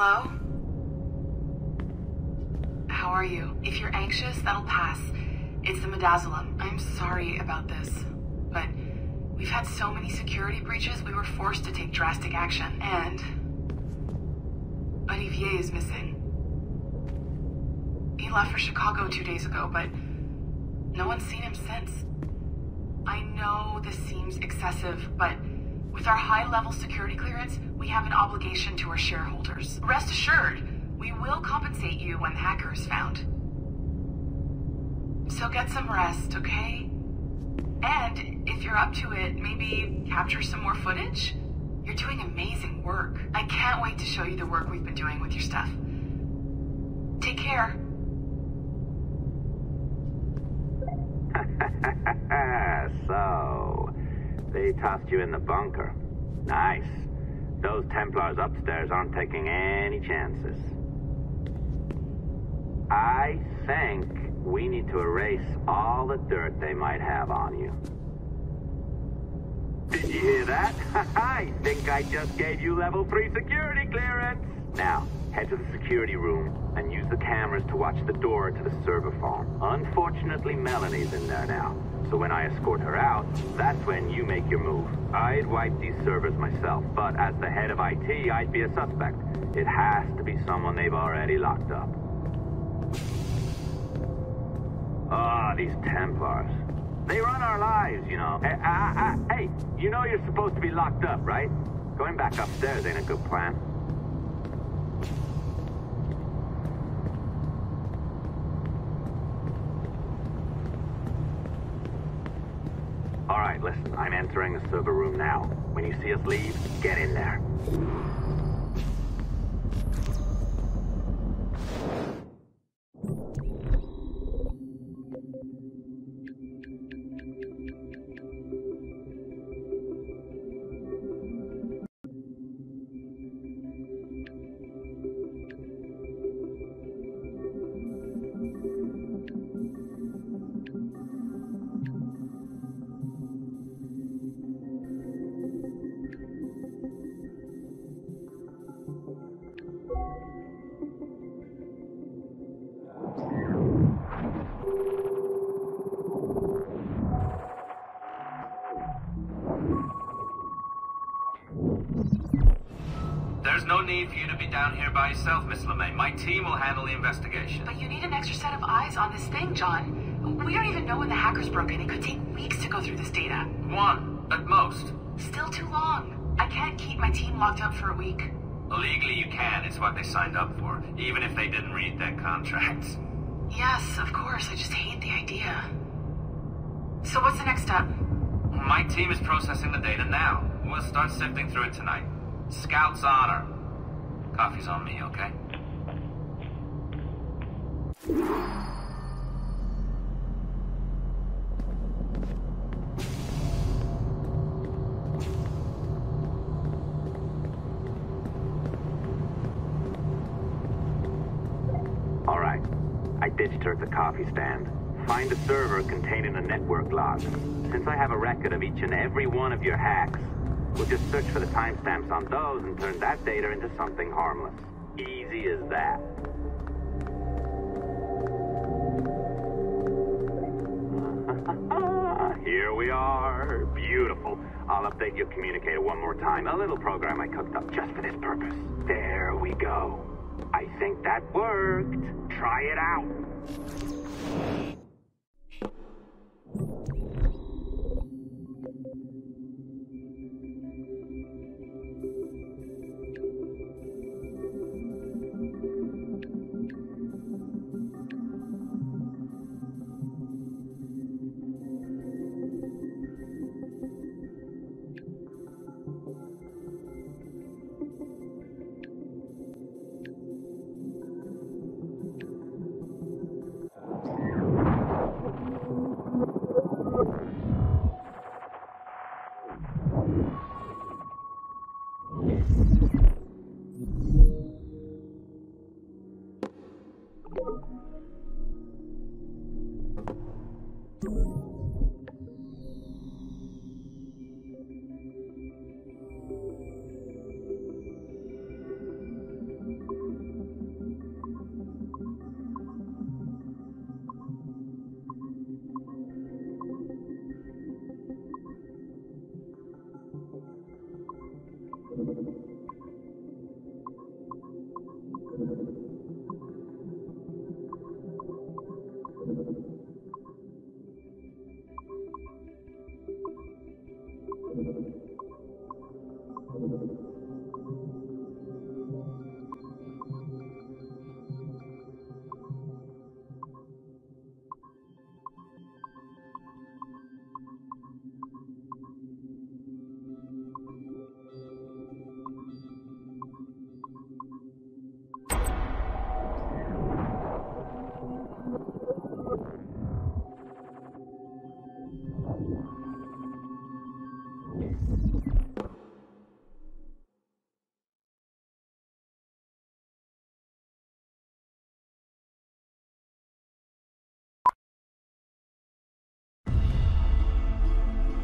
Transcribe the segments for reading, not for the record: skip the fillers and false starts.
Hello? How are you? If you're anxious, that'll pass. It's the midazolam. I'm sorry about this, but we've had so many security breaches, we were forced to take drastic action, and Olivier is missing. He left for Chicago 2 days ago, but no one's seen him since. I know this seems excessive, but with our high-level security clearance, we have an obligation to our shareholders. Rest assured, we will compensate you when the hacker is found. So get some rest, okay? And if you're up to it, maybe capture some more footage? You're doing amazing work. I can't wait to show you the work we've been doing with your stuff. Take care. So, they tossed you in the bunker. Nice. Those Templars upstairs aren't taking any chances. I think we need to erase all the dirt they might have on you. Did you hear that? I think I just gave you level 3 security clearance. Now, head to the security room and use the cameras to watch the door to the server farm. Unfortunately, Melanie's in there now. So when I escort her out, that's when you make your move. I'd wipe these servers myself, but as the head of IT, I'd be a suspect. It has to be someone they've already locked up. Ah, these Templars. They run our lives, you know. Hey, you know you're supposed to be locked up, right? Going back upstairs ain't a good plan. All right, listen, I'm entering the server room now. When you see us leave, get in there. There's no need for you to be down here by yourself, Miss LeMay. My team will handle the investigation. But you need an extra set of eyes on this thing, John. We don't even know when the hackers broke in. It could take weeks to go through this data. 1, at most. Still too long. I can't keep my team locked up for a week. Legally you can. It's what they signed up for, even if they didn't read that contract. Yes, of course. I just hate the idea. So what's the next step? My team is processing the data now. We'll start sifting through it tonight. Scout's honor. Coffee's on me, okay? All right. I ditched her at the coffee stand. Find a server containing the network logs. Since I have a record of each and every one of your hacks, we'll just search for the timestamps on those and turn that data into something harmless. Easy as that. Here we are. Beautiful. I'll update your communicator one more time. A little program I cooked up just for this purpose. There we go. I think that worked. Try it out.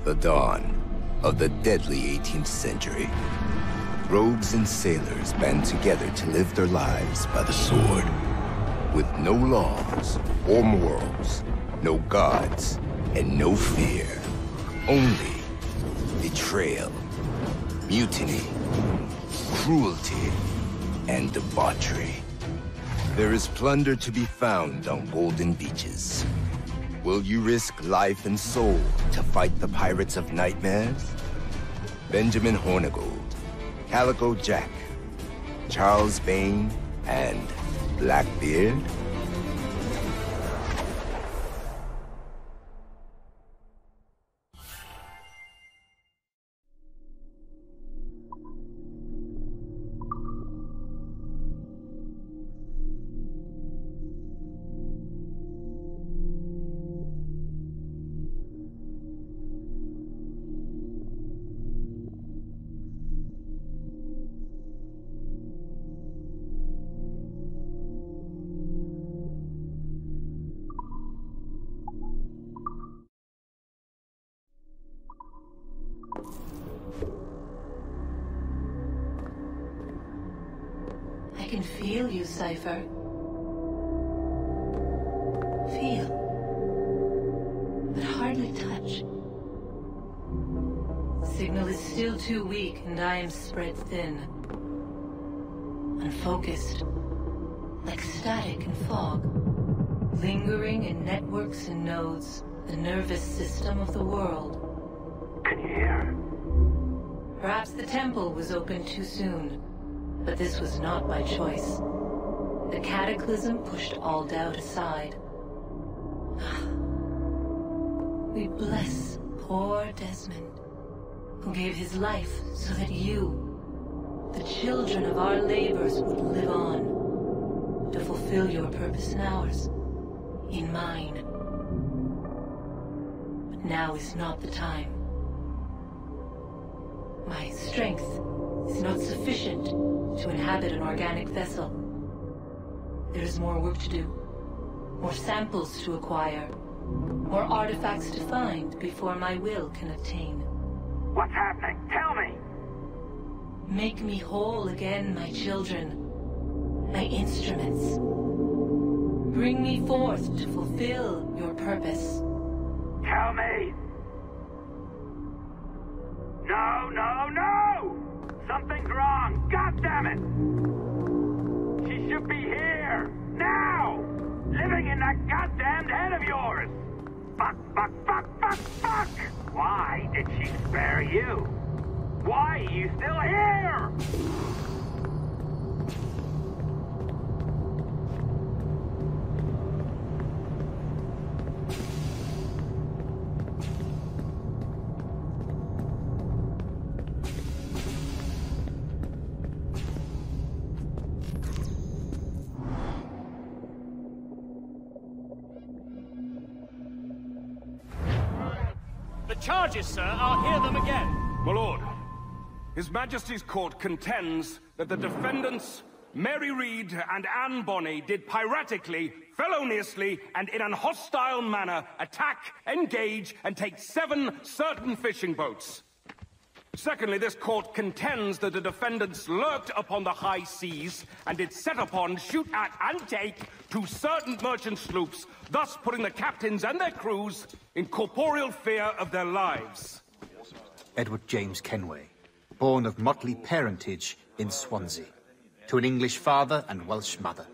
The dawn of the deadly 18th century. Rogues and sailors band together to live their lives by the sword. With no laws or morals, no gods, and no fear. Only betrayal, mutiny, cruelty, and debauchery. There is plunder to be found on golden beaches. Will you risk life and soul to fight the pirates of nightmares? Benjamin Hornigold, Calico Jack, Charles Vane, and Blackbeard? I can feel you, Cypher. Feel. But hardly touch. Signal is still too weak, and I am spread thin. Unfocused. Like static and fog. Lingering in networks and nodes. The nervous system of the world. Can you hear? Perhaps the temple was opened too soon. But this was not by choice. The cataclysm pushed all doubt aside. We bless poor Desmond, who gave his life so that you, the children of our labors, would live on, to fulfill your purpose in ours, in mine. But now is not the time. My strength is not sufficient to inhabit an organic vessel. There is more work to do, more samples to acquire, more artifacts to find before my will can obtain. What's happening? Tell me! Make me whole again, my children, my instruments. Bring me forth to fulfill your purpose. Tell me! No, no, no! Something's wrong! God damn it! She should be here! Now! Living in that goddamned head of yours! Fuck, fuck, fuck, fuck, fuck! Why did she spare you? Why are you still here? The charges, sir, I'll hear them again. My lord, His Majesty's court contends that the defendants, Mary Reed and Anne Bonny, did piratically, feloniously, and in an hostile manner attack, engage, and take 7 certain fishing boats. Secondly, this court contends that the defendants lurked upon the high seas and did set upon, shoot at, and take 2 certain merchant sloops, thus putting the captains and their crews in corporeal fear of their lives. Edward James Kenway, born of motley parentage in Swansea. to an English father and Welsh mother.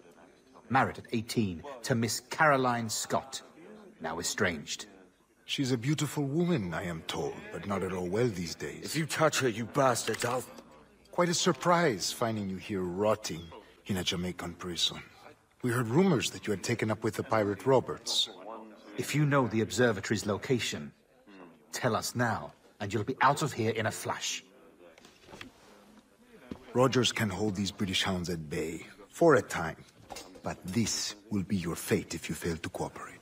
Married at 18 to Miss Caroline Scott, now estranged. She's a beautiful woman, I am told, but not at all well these days. If you touch her, you bastards, I'll... Quite a surprise finding you here rotting in a Jamaican prison. We heard rumors that you had taken up with the pirate Roberts. If you know the observatory's location, tell us now, and you'll be out of here in a flash. Rogers can hold these British hounds at bay, for a time. But this will be your fate if you fail to cooperate.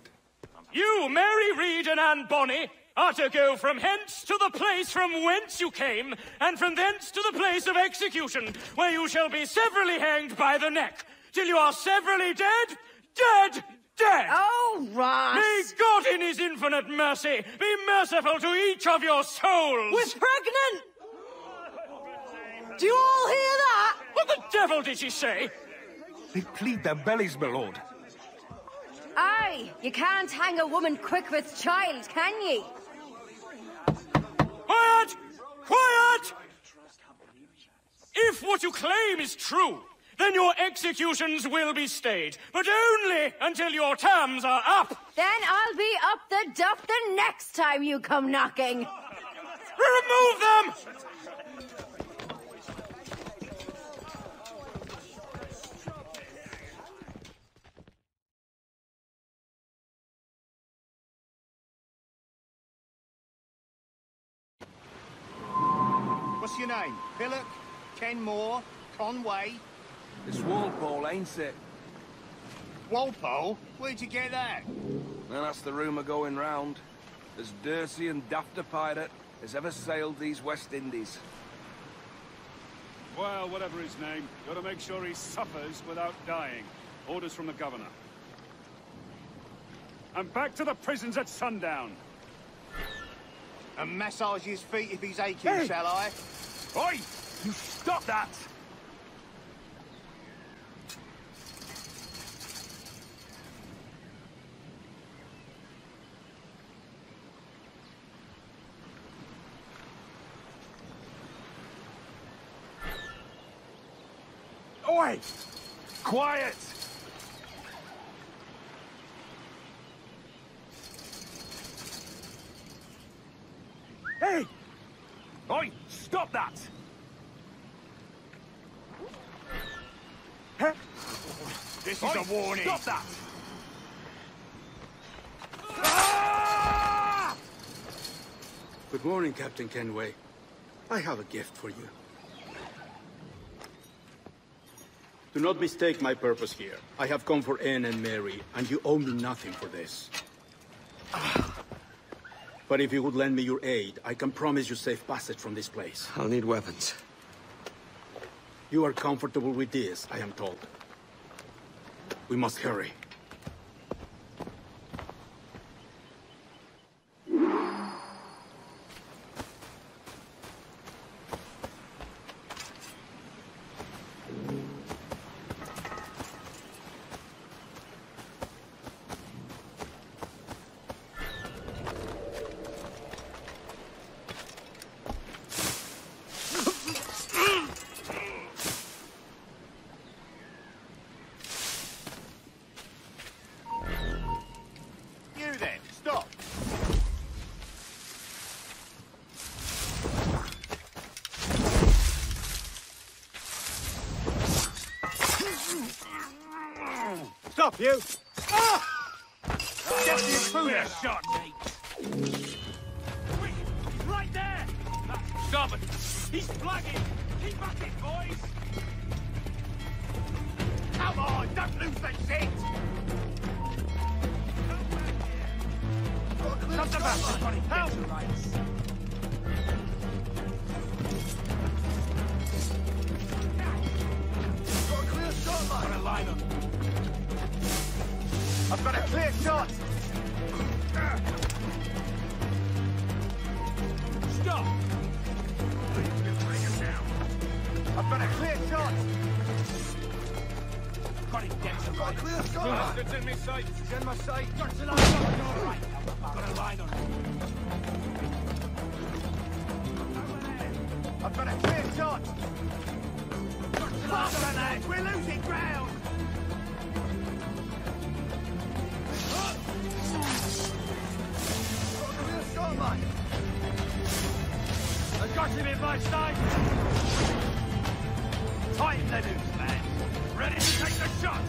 You, Mary Reed and Anne Bonny, are to go from hence to the place from whence you came, and from thence to the place of execution, where you shall be severally hanged by the neck, till you are severally dead, dead, dead! Oh, Ross! May God in his infinite mercy be merciful to each of your souls! We're pregnant! Do you all hear that? What the devil did she say? They plead their bellies, my lord. Aye, you can't hang a woman quick with child, can ye? Quiet! Quiet! If what you claim is true, then your executions will be stayed, but only until your terms are up. Then I'll be up the duff the next time you come knocking. Remove them! What's your name? Billock? Kenmore? Conway? It's Walpole, ain't it? Walpole? Where'd you get that? Well, that's the rumour going round. As dirty and daft a pirate as ever sailed these West Indies. Well, whatever his name, gotta make sure he suffers without dying. Orders from the governor. And back to the prisons at sundown. And massage his feet if he's aching, shall I? Oi! You stop that! Oi! Quiet! Hey! Oi! Stop that! Huh? This is a warning. Stop that! Good morning, Captain Kenway. I have a gift for you. Do not mistake my purpose here. I have come for Anne and Mary, and you owe me nothing for this. But if you would lend me your aid, I can promise you safe passage from this place. I'll need weapons. You are comfortable with this, I am told. We must hurry. Stop, you! Ah! Get your food shot, mate! Quick! He's right there! Stop it! He's flagging! Keep at it, boys! Come on, don't lose the shit! Not the bastard, buddy! Help! Got a clear shot, line. Got a line on. I've got a clear shot! Stop! I've got a clear shot! Got him dead. Got a clear shot! Bastards in my sight! He's in my sight! Got a line on. All right. Got a line on. I've got a clear shot! Faster, lads! We're losing ground! I've got him in my sight! Tighten the noose, man! Ready to take the shot!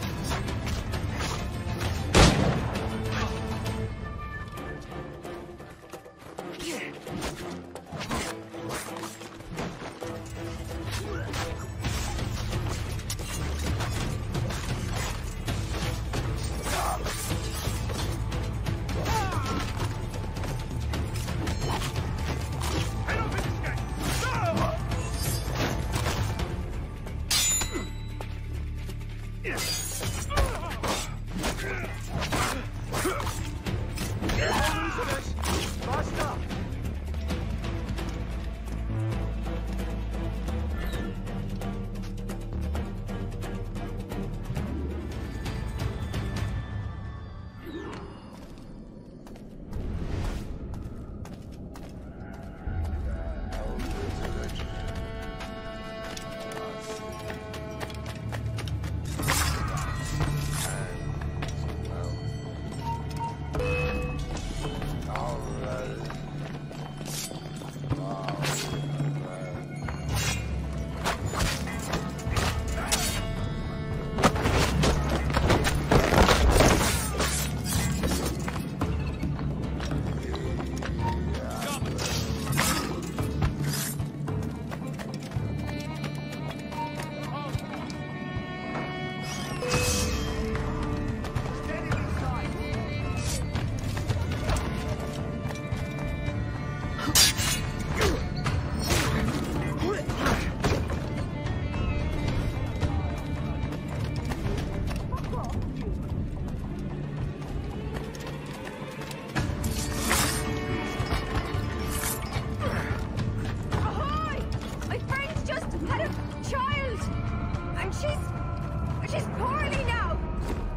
She's poorly now!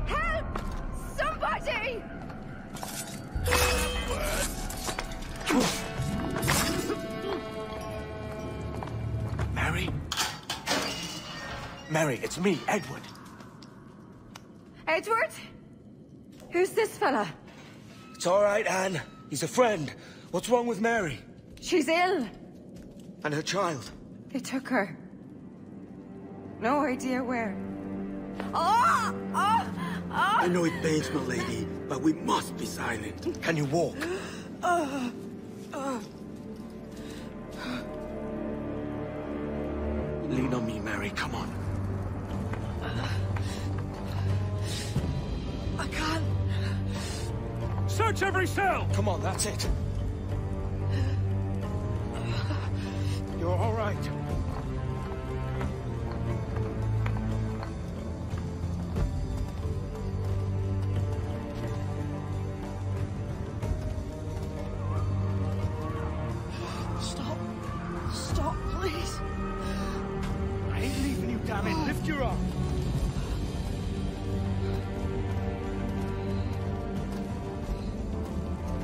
Help! Somebody! Mary? Mary, it's me, Edward. Edward? Who's this fella? It's all right, Anne. He's a friend. What's wrong with Mary? She's ill. And her child? They took her. No idea where. Oh! Oh! Oh! I know it pains, my lady, but we must be silent. Can you walk? Lean on me, Mary. Come on. I can't. Search every cell! Come on, that's it. You're all right. Stop. Stop, please. I ain't leaving you, damn it. Lift your arm.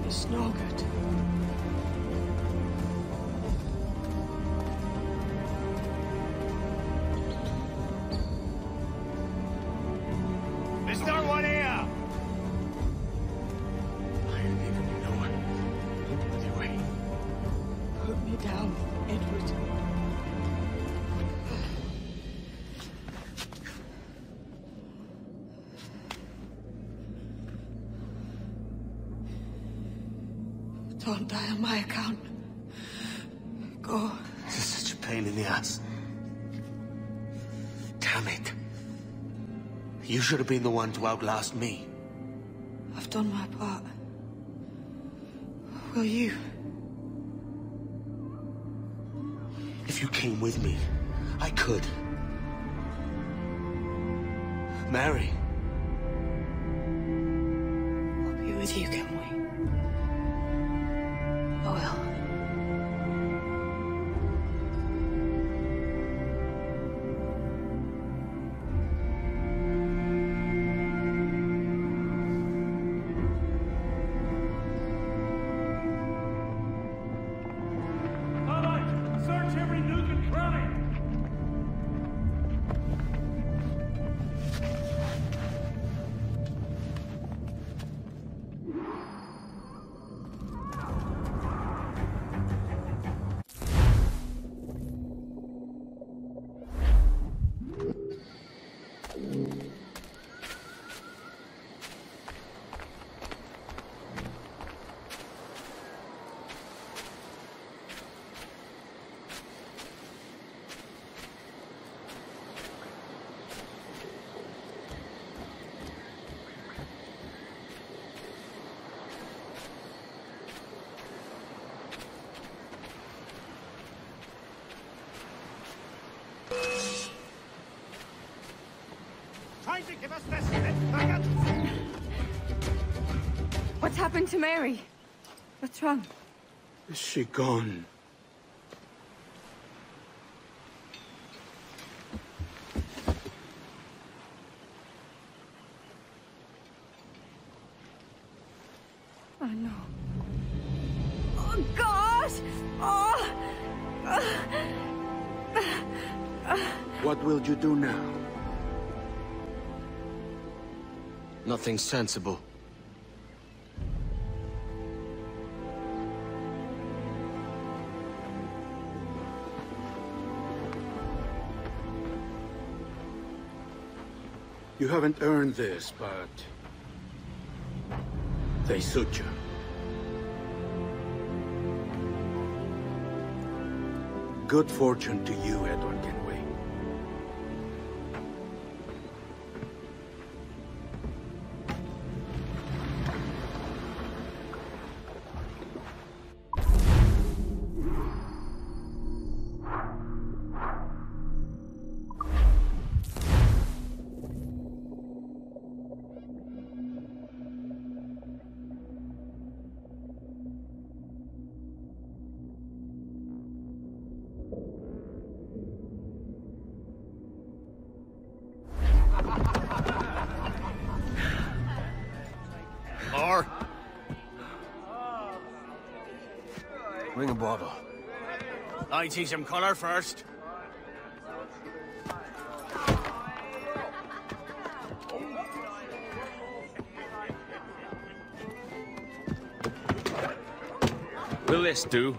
It's no good. There's no one here! I ain't leaving you nowhere. Anyway. Put me down, Edward. Don't die on my account. Go. This is such a pain in the ass. Damn it. You should have been the one to outlast me. I've done my part. Will you? If you came with me, I could. Mary. I'll be with you, Kenway. I will. All right, search every nook and cranny. trying to give us this packet? What's happened to Mary? What's wrong? Is she gone? Oh no. Oh God! Oh! What will you do now? Nothing sensible. You haven't earned this, but they suit you. Good fortune to you, Edward Kenway. Or bring a bottle. I see some color first. Will this do?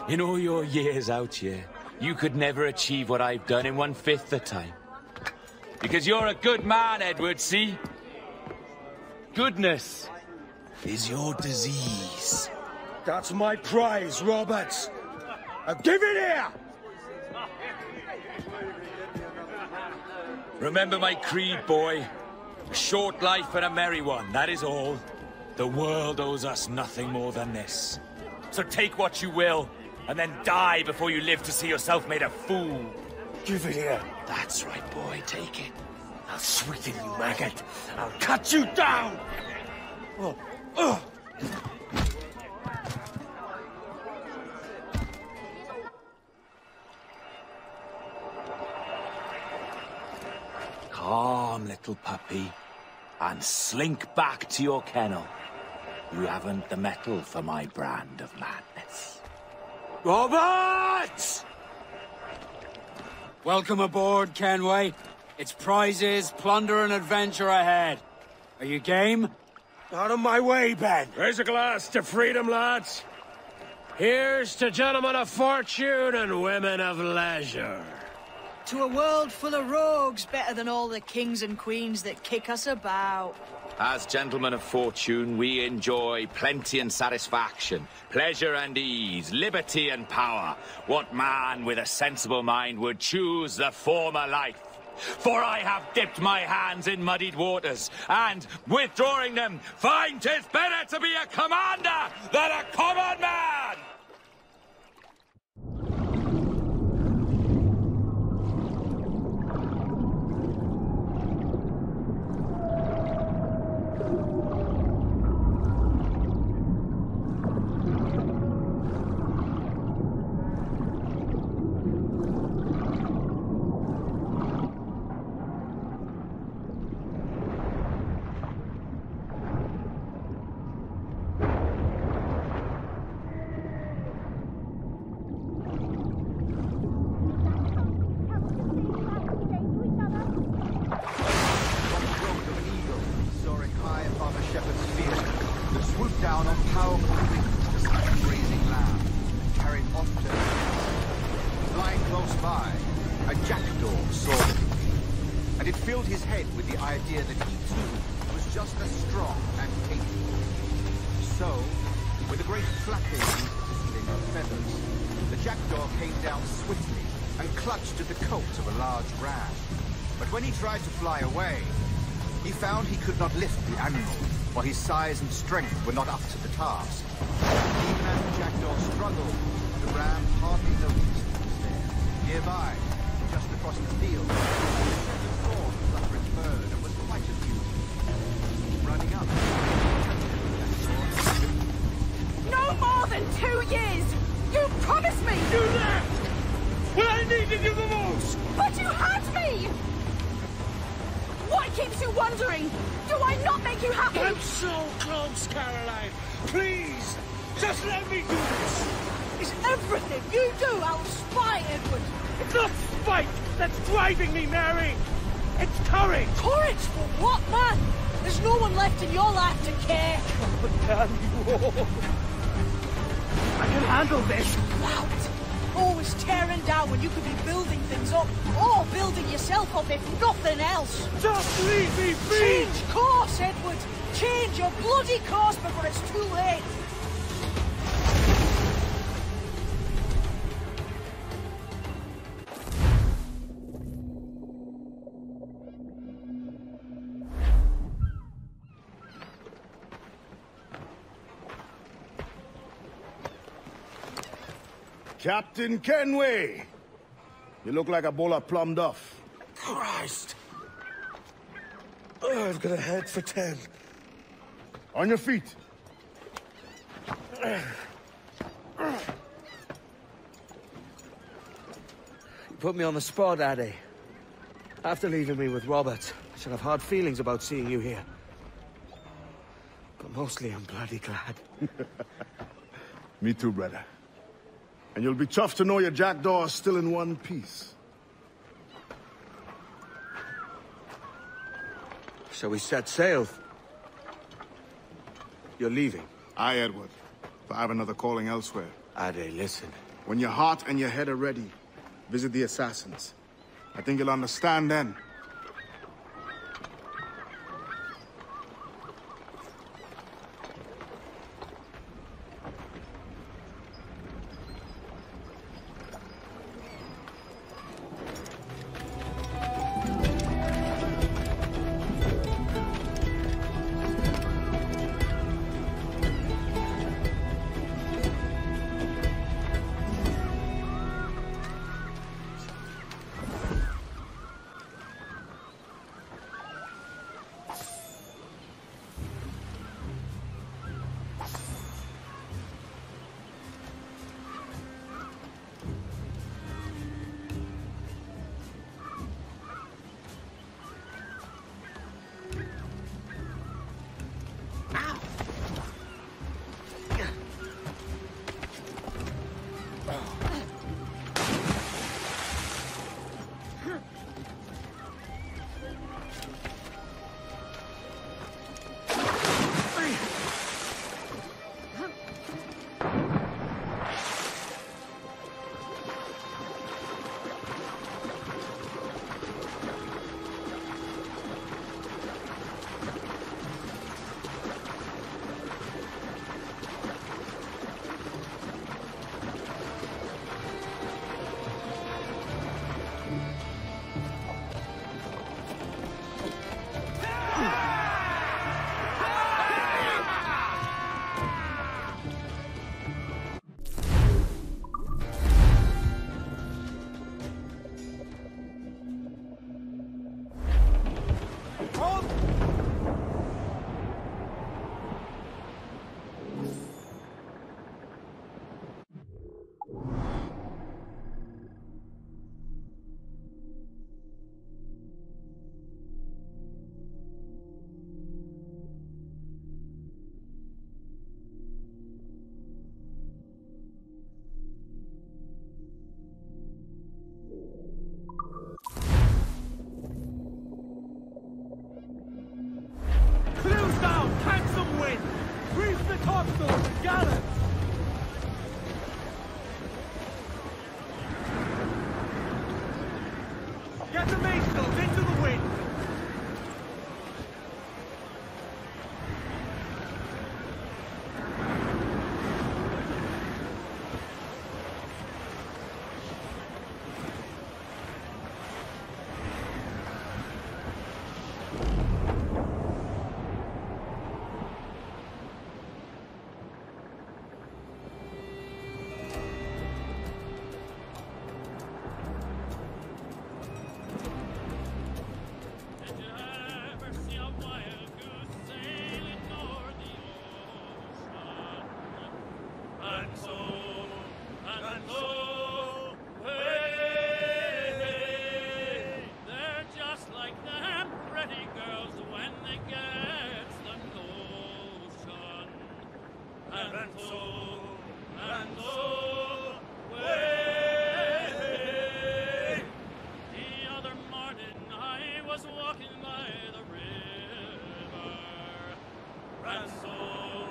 In all your years out here, you could never achieve what I've done in 1/5 the time. Because you're a good man, Edward, see? Goodness is your disease. That's my prize, Roberts. Give it here! Remember my creed, boy. A short life and a merry one, that is all. The world owes us nothing more than this. So take what you will, and then die before you live to see yourself made a fool. Give it here. That's right, boy, take it. I'll sweeten you, maggot. I'll cut you down! Calm, little puppy, and slink back to your kennel. You haven't the mettle for my brand of madness. Roberts! Welcome aboard, Kenway. It's prizes, plunder, and adventure ahead. Are you game? Out of my way, Ben. Raise a glass to freedom, lads. Here's to gentlemen of fortune and women of leisure. To a world full of rogues, better than all the kings and queens that kick us about. As gentlemen of fortune, we enjoy plenty and satisfaction, pleasure and ease, liberty and power. What man with a sensible mind would choose the former life? For I have dipped my hands in muddied waters, and, withdrawing them, find 'tis better to be a commander than a common man! Tried to fly away. He found he could not lift the animal, for his size and strength were not up to the task. Even as the jackdaw struggled, the ram hardly noticed he was there. Nearby, just across the field, wandering. Do I not make you happy? I'm so close, Caroline. Please, just let me do this. Is everything you do out of spite, Edward? It's not spite that's driving me, Mary. It's courage. Courage for what, man? There's no one left in your life to care. Oh, damn you all. I can handle this. Loud. Always tearing down when you could be building things up, or building yourself up if nothing else. Just leave me be! Change course, Edward! Change your bloody course before it's too late! Captain Kenway! You look like a bowl of plum duff. Christ! Oh, I've got a head for 10. On your feet. You put me on the spot, Addy. After leaving me with Robert, I should have hard feelings about seeing you here. But mostly I'm bloody glad. Me too, brother. And you'll be tough to know your jackdaw is still in one piece. Shall we set sail? You're leaving? Aye, Edward. But I have another calling elsewhere. Ade, listen. When your heart and your head are ready, visit the assassins. I think you'll understand then. by the river. Ransom,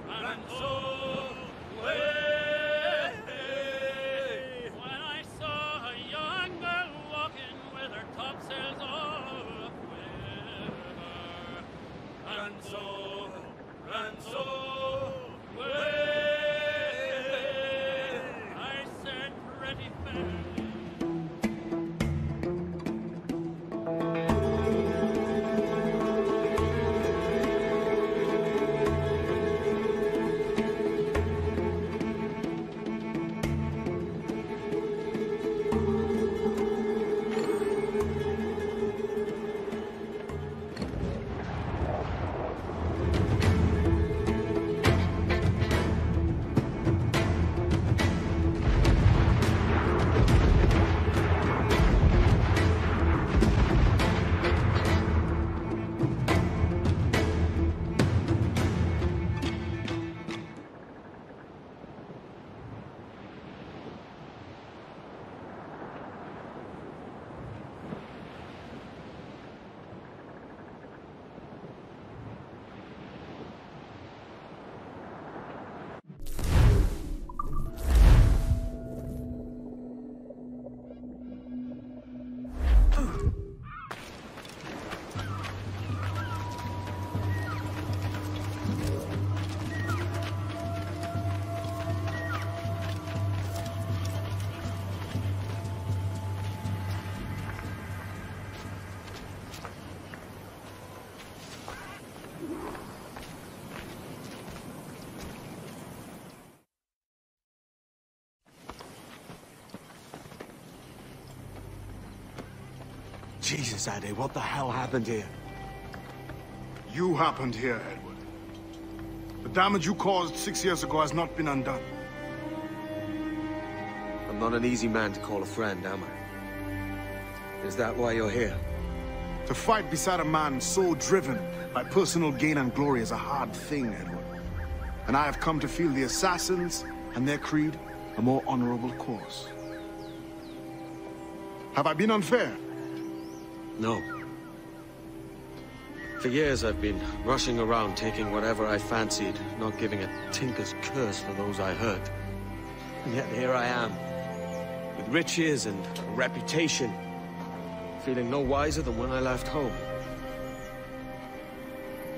ransom, way. When I saw a young girl walking with her topsails all a-quiver. Ransom, ransom, way. I said pretty fair. Jesus, Addy, what the hell happened here? You happened here, Edward. The damage you caused 6 years ago has not been undone. I'm not an easy man to call a friend, am I? Is that why you're here? To fight beside a man so driven by personal gain and glory is a hard thing, Edward. And I have come to feel the assassins and their creed a more honorable course. Have I been unfair? No. For years I've been rushing around taking whatever I fancied, not giving a tinker's curse for those I hurt. And yet here I am, with riches and a reputation, feeling no wiser than when I left home.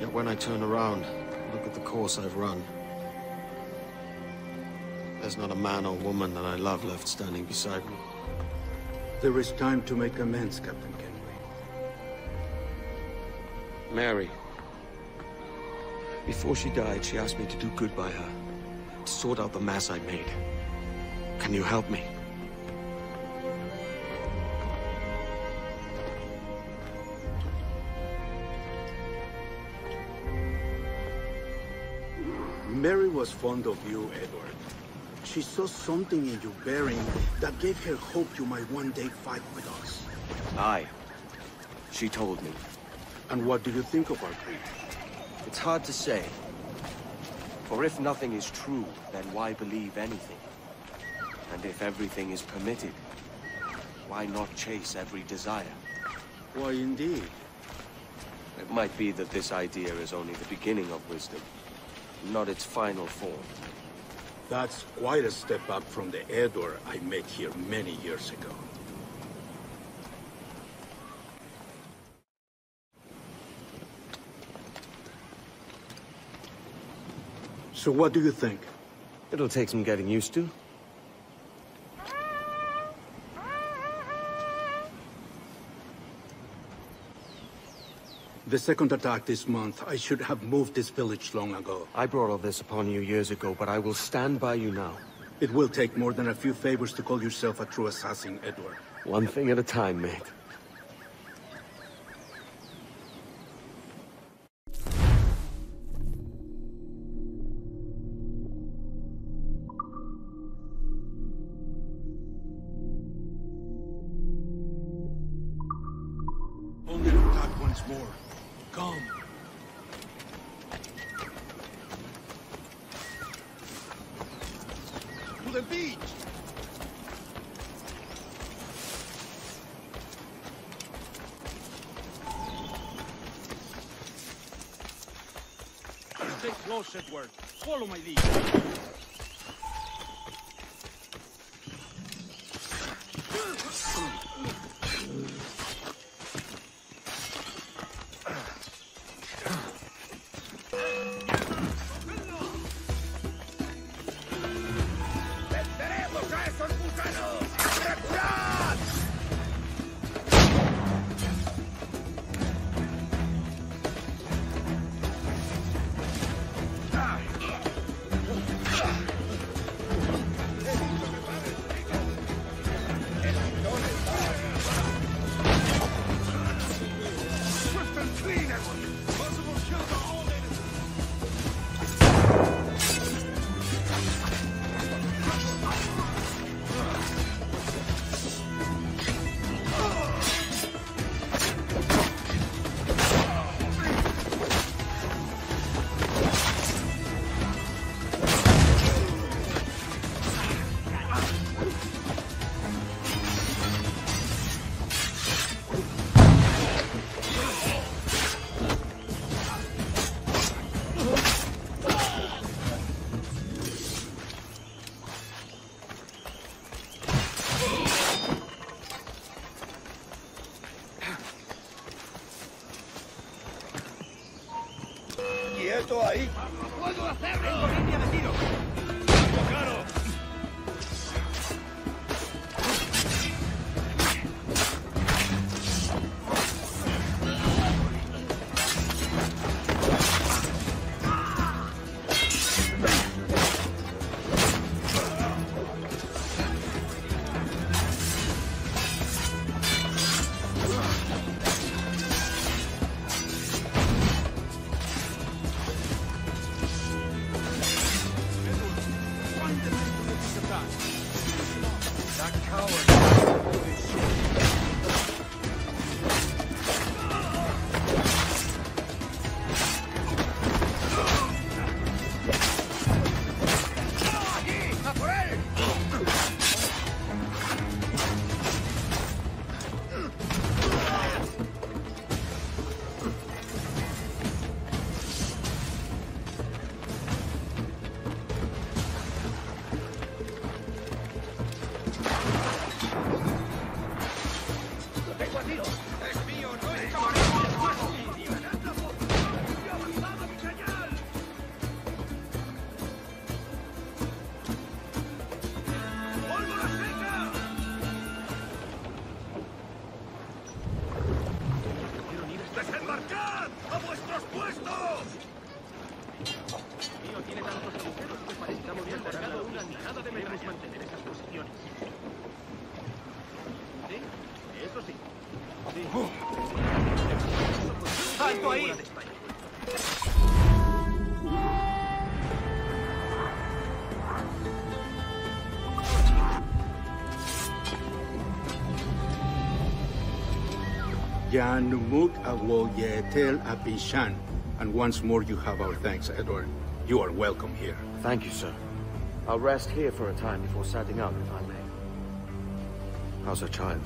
Yet when I turn around, look at the course I've run. There's not a man or woman that I love left standing beside me. There is time to make amends, Captain Kenway. Mary. Before she died, she asked me to do good by her, to sort out the mess I made. Can you help me? Mary was fond of you, Edward. She saw something in your bearing that gave her hope you might one day fight with us. Aye. She told me. And what do you think of our creed? It's hard to say. For if nothing is true, then why believe anything? And if everything is permitted, why not chase every desire? Why, indeed. It might be that this idea is only the beginning of wisdom, not its final form. That's quite a step up from the Edward I met here many years ago. So what do you think? It'll take some getting used to. The second attack this month, I should have moved this village long ago. I brought all this upon you years ago, but I will stand by you now. It will take more than a few favors to call yourself a true assassin, Edward. One thing at a time, mate. Only attack once more. Come. To the beach! Close, Edward. Follow my lead. ¡Venceremos a esos gusanos! ¡Reculad! ¡Quieto ahí! ¡Puedo hacerlo! ¡Tengo línea de tiro! ¡Claro! ¡Desembarcad! ¡A vuestros puestos! Mío tiene tantos agujeros que parece que hemos descargado una nada de metralla. Mantener esas posiciones. ¿Sí? Eso sí. Sí. ¡Alto ahí! Yanumuk awoyetel abishan. And once more you have our thanks, Edward. You are welcome here. Thank you, sir. I'll rest here for a time before setting out, if I may. How's her child?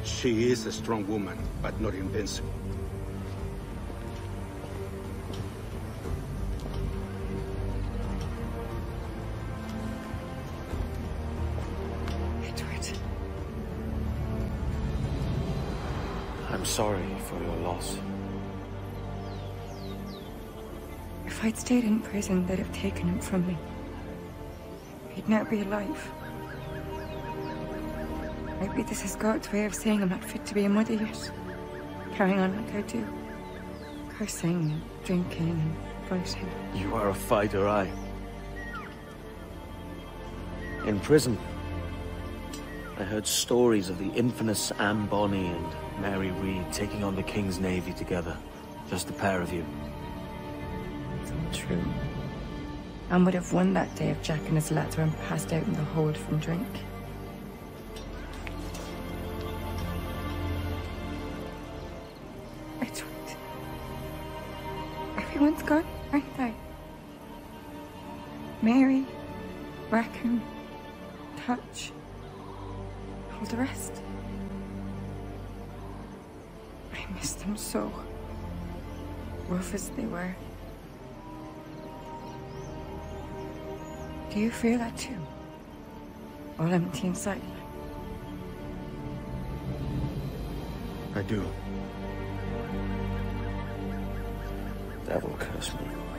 She is a strong woman, but not invincible. I'm sorry for your loss. If I'd stayed in prison, they'd have taken him from me. He'd now be alive. Maybe this is God's way of saying I'm not fit to be a mother yet. Carrying on like I do. Cursing and drinking and fighting. You are a fighter, aye. In prison, I heard stories of the infamous Anne Bonny and Mary Reed taking on the King's Navy together. Just the pair of you. It's all true. Anne would have won that day if Jack and his lads weren't passed out in the hold from drink. Edward. Everyone's gone, aren't they? Mary, Raccoon, Touch, all the rest. I miss them so. rough as they were. Do you feel that too? All empty inside? I do. Devil curse me.